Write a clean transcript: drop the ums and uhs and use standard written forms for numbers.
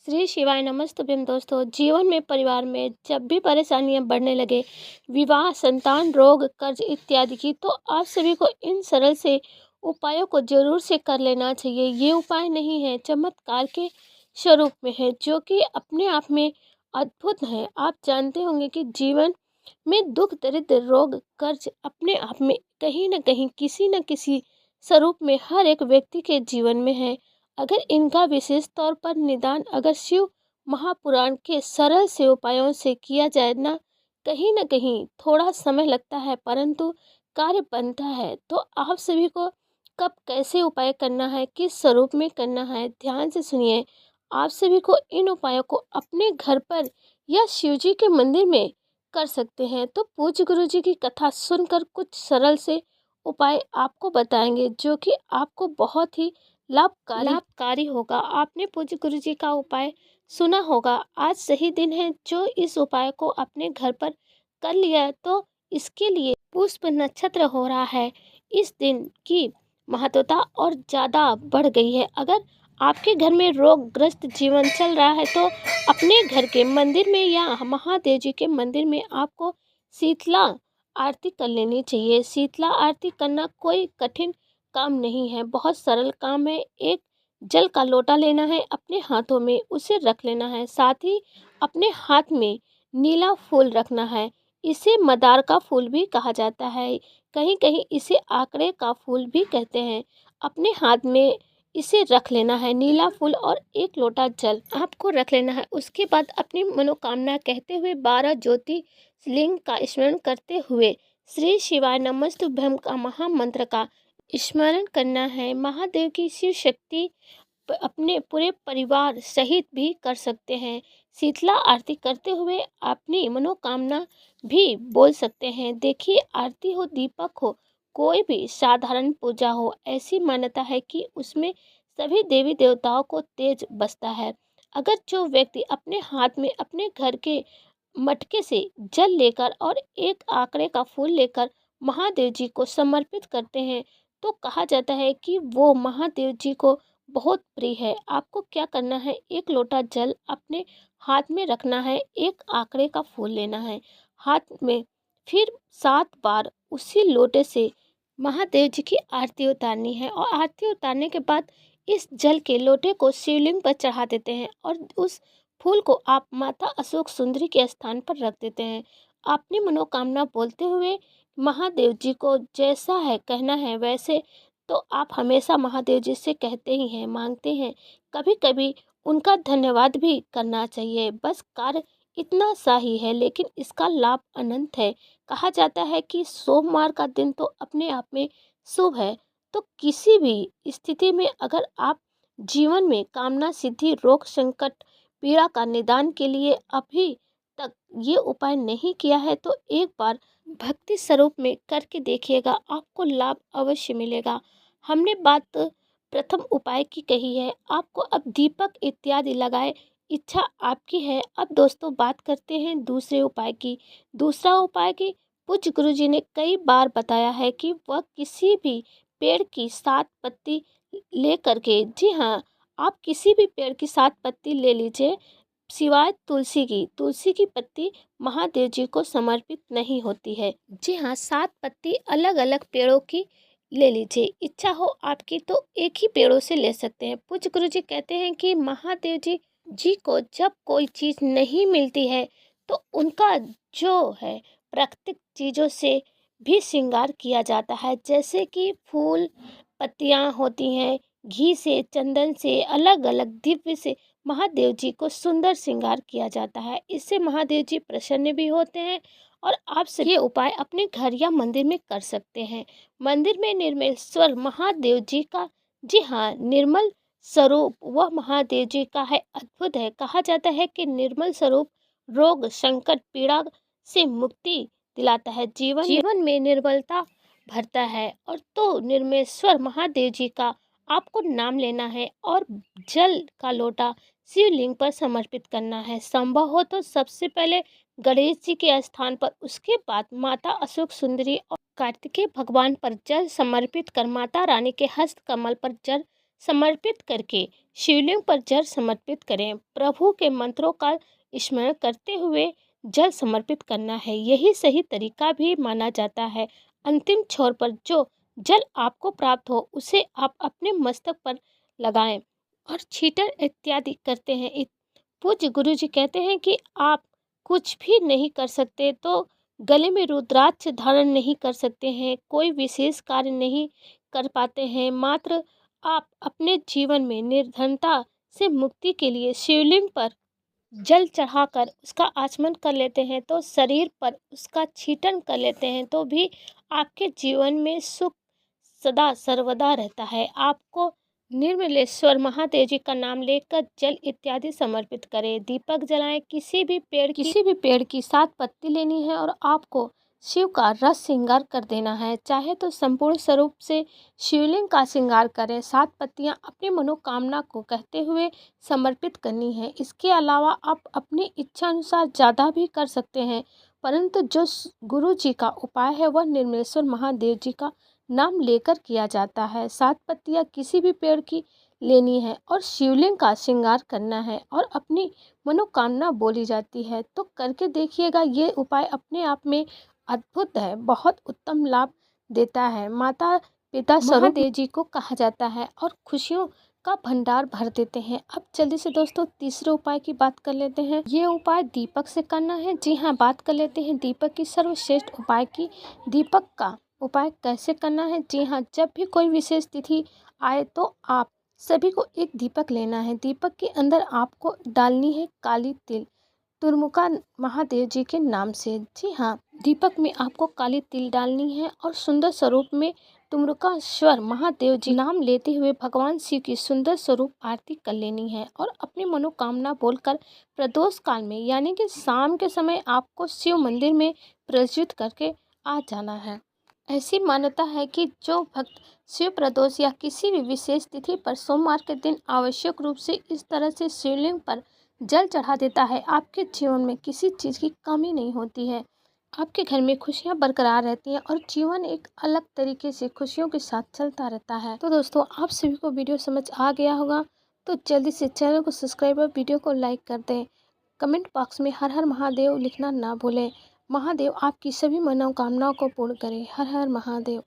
श्री शिवाय नमस्तुभ्यम। दोस्तों, जीवन में परिवार में जब भी परेशानियां बढ़ने लगे, विवाह, संतान, रोग, कर्ज इत्यादि की, तो आप सभी को इन सरल से उपायों को जरूर से कर लेना चाहिए। ये उपाय नहीं है, चमत्कार के स्वरूप में है, जो कि अपने आप में अद्भुत है। आप जानते होंगे कि जीवन में दुख, दरिद्र, रोग, कर्ज अपने आप में कहीं न कहीं किसी न किसी स्वरूप में हर एक व्यक्ति के जीवन में है। अगर इनका विशेष तौर पर निदान अगर शिव महापुराण के सरल से उपायों से किया जाए न कहीं थोड़ा समय लगता है, परंतु कार्य बनता है। तो आप सभी को कब कैसे उपाय करना है, किस स्वरूप में करना है, ध्यान से सुनिए। आप सभी को इन उपायों को अपने घर पर या शिव जी के मंदिर में कर सकते हैं। तो पूज्य गुरु जी की कथा सुनकर कुछ सरल से उपाय आपको बताएंगे, जो कि आपको बहुत ही लाभकारी होगा। आपने पूज्य गुरु जी का उपाय सुना होगा। आज सही दिन है, जो इस उपाय को अपने घर पर कर लिया है, तो इसके लिए पुष्प नक्षत्र हो रहा है। इस दिन की महत्वता और ज़्यादा बढ़ गई है। अगर आपके घर में रोग ग्रस्त जीवन चल रहा है, तो अपने घर के मंदिर में या महादेव जी के मंदिर में आपको शीतला आरती कर लेनी चाहिए। शीतला आरती करना कोई कठिन काम नहीं है, बहुत सरल काम है। एक जल का लोटा लेना है, अपने हाथों में उसे रख लेना है। साथ ही अपने हाथ में नीला फूल रखना है। इसे मदार का फूल भी कहा जाता है, कहीं कहीं इसे आंकड़े का फूल भी कहते हैं। अपने हाथ में इसे रख लेना है, नीला फूल और एक लोटा जल आपको रख लेना है। उसके बाद अपनी मनोकामना कहते हुए 12 ज्योतिर्लिंग का स्मरण करते हुए श्री शिवाय नमस्तुभ्यम का महामंत्र का स्मरण करना है। महादेव की शिव शक्ति अपने पूरे परिवार सहित भी कर सकते हैं। शीतला आरती करते हुए अपनी मनोकामना भी बोल सकते हैं। देखिए, आरती हो, दीपक हो, कोई भी साधारण पूजा हो, ऐसी मान्यता है कि उसमें सभी देवी देवताओं को तेज बसता है। अगर जो व्यक्ति अपने हाथ में अपने घर के मटके से जल लेकर और एक आंकड़े का फूल लेकर महादेव जी को समर्पित करते हैं, तो कहा जाता है कि वो महादेव जी को बहुत प्रिय है। आपको क्या करना है, एक लोटा जल अपने हाथ में रखना है, एक आंकड़े का फूल लेना है हाथ में, फिर 7 बार उसी लोटे से महादेव जी की आरती उतारनी है। और आरती उतारने के बाद इस जल के लोटे को शिवलिंग पर चढ़ा देते हैं और उस फूल को आप माता अशोक सुंदरी के स्थान पर रख देते हैं। अपनी मनोकामना बोलते हुए महादेव जी को जैसा है कहना है वैसे, तो आप हमेशा महादेव जी से कहते ही हैं, मांगते हैं। कभी कभी उनका धन्यवाद भी करना चाहिए। बस कार्य इतना सा ही है, लेकिन इसका लाभ अनंत है। कहा जाता है कि सोमवार का दिन तो अपने आप में शुभ है। तो किसी भी स्थिति में अगर आप जीवन में कामना सिद्धि, रोग संकट, पीड़ा का निदान के लिए अभी तक ये उपाय नहीं किया है, तो एक बार भक्ति स्वरूप में करके देखिएगा, आपको लाभ अवश्य मिलेगा। हमने बात प्रथम उपाय की कही है, आपको अब दीपक इत्यादि लगाए, इच्छा आपकी है। अब दोस्तों बात करते हैं दूसरे उपाय की। दूसरा उपाय की पूज्य गुरु जी ने कई बार बताया है कि वह किसी भी पेड़ की 7 पत्ती ले करके, जी हाँ, आप किसी भी पेड़ की 7 पत्ती ले लीजिए, सिवाय तुलसी की पत्ती महादेव जी को समर्पित नहीं होती है। जी हाँ, 7 पत्ती अलग अलग पेड़ों की ले लीजिए। इच्छा हो आपकी तो एक ही पेड़ों से ले सकते हैं। पूज्य गुरु जी कहते हैं कि महादेव जी को जब कोई चीज़ नहीं मिलती है, तो उनका जो है प्राकृतिक चीज़ों से भी श्रृंगार किया जाता है, जैसे कि फूल, पत्तियाँ होती हैं, घी से, चंदन से, अलग अलग दिव्य से महादेव जी को सुंदर श्रृंगार किया जाता है। इससे महादेव जी प्रसन्न भी होते हैं। और आप सभी ये उपाय अपने घर या मंदिर में कर सकते हैं। मंदिर में निर्मलेश्वर महादेव जी का, जी हाँ, निर्मल स्वरूप वह महादेव जी का है, अद्भुत है। कहा जाता है कि निर्मल स्वरूप रोग संकट पीड़ा से मुक्ति दिलाता है, जीवन में निर्मलता भरता है। और तो निर्मलेश्वर महादेव जी का आपको नाम लेना है और जल का लोटा शिवलिंग पर समर्पित करना है। संभव हो तो सबसे पहले गणेश जी के स्थान पर, उसके बाद माता अशोक सुंदरी और कार्तिकेय भगवान पर जल समर्पित कर माता रानी के हस्त कमल पर जल समर्पित करके शिवलिंग पर जल समर्पित करें। प्रभु के मंत्रों का स्मरण करते हुए जल समर्पित करना है, यही सही तरीका भी माना जाता है। अंतिम छोर पर जो जल आपको प्राप्त हो उसे आप अपने मस्तक पर लगाएं और छींटन इत्यादि करते हैं। पूज्य गुरु जी कहते हैं कि आप कुछ भी नहीं कर सकते, तो गले में रुद्राक्ष धारण नहीं कर सकते हैं, कोई विशेष कार्य नहीं कर पाते हैं, मात्र आप अपने जीवन में निर्धनता से मुक्ति के लिए शिवलिंग पर जल चढ़ाकर उसका आचमन कर लेते हैं, तो शरीर पर उसका छींटन कर लेते हैं, तो भी आपके जीवन में सुख सदा सर्वदा रहता है। आपको निर्मलेश्वर महादेव जी का नाम लेकर जल इत्यादि समर्पित करें। दीपक जलाएं। किसी भी पेड़ की 7 पत्ती लेनी है और आपको शिव का रस श्रृंगार कर देना है। चाहे तो संपूर्ण स्वरूप से शिवलिंग का श्रृंगार करें। 7 पत्तियां अपनी मनोकामना को कहते हुए समर्पित करनी है। इसके अलावा आप अपनी इच्छा अनुसार ज़्यादा भी कर सकते हैं, परंतु जो गुरु जी का उपाय है वह निर्मलेश्वर महादेव जी का नाम लेकर किया जाता है। 7 पत्तियां किसी भी पेड़ की लेनी है और शिवलिंग का श्रृंगार करना है और अपनी मनोकामना बोली जाती है। तो करके देखिएगा, ये उपाय अपने आप में अद्भुत है, बहुत उत्तम लाभ देता है। माता पिता महादेव जी को कहा जाता है और खुशियों का भंडार भर देते हैं। अब जल्दी से दोस्तों तीसरे उपाय की बात कर लेते हैं। ये उपाय दीपक से करना है। जी हाँ, बात कर लेते हैं दीपक की सर्वश्रेष्ठ उपाय की। दीपक का उपाय कैसे करना है? जी हाँ, जब भी कोई विशेष तिथि आए तो आप सभी को एक दीपक लेना है। दीपक के अंदर आपको डालनी है काली तिल, तुर्मुका महादेव जी के नाम से। जी हाँ, दीपक में आपको काली तिल डालनी है और सुंदर स्वरूप में तुम्रुकाश्वर महादेव जी नाम लेते हुए भगवान शिव की सुंदर स्वरूप आरती कर लेनी है और अपनी मनोकामना बोलकर प्रदोष काल में यानी कि शाम के समय आपको शिव मंदिर में प्रज्वलित करके आ जाना है। ऐसी मान्यता है कि जो भक्त शिव प्रदोष या किसी भी विशेष तिथि पर सोमवार के दिन आवश्यक रूप से इस तरह से शिवलिंग पर जल चढ़ा देता है, आपके जीवन में किसी चीज़ की कमी नहीं होती है। आपके घर में खुशियां बरकरार रहती हैं और जीवन एक अलग तरीके से खुशियों के साथ चलता रहता है। तो दोस्तों, आप सभी को वीडियो समझ आ गया होगा, तो जल्दी से चैनल को सब्सक्राइब और वीडियो को लाइक कर दें। कमेंट बॉक्स में हर हर महादेव लिखना ना भूलें। महादेव आपकी सभी मनोकामनाओं को पूर्ण करें। हर हर महादेव।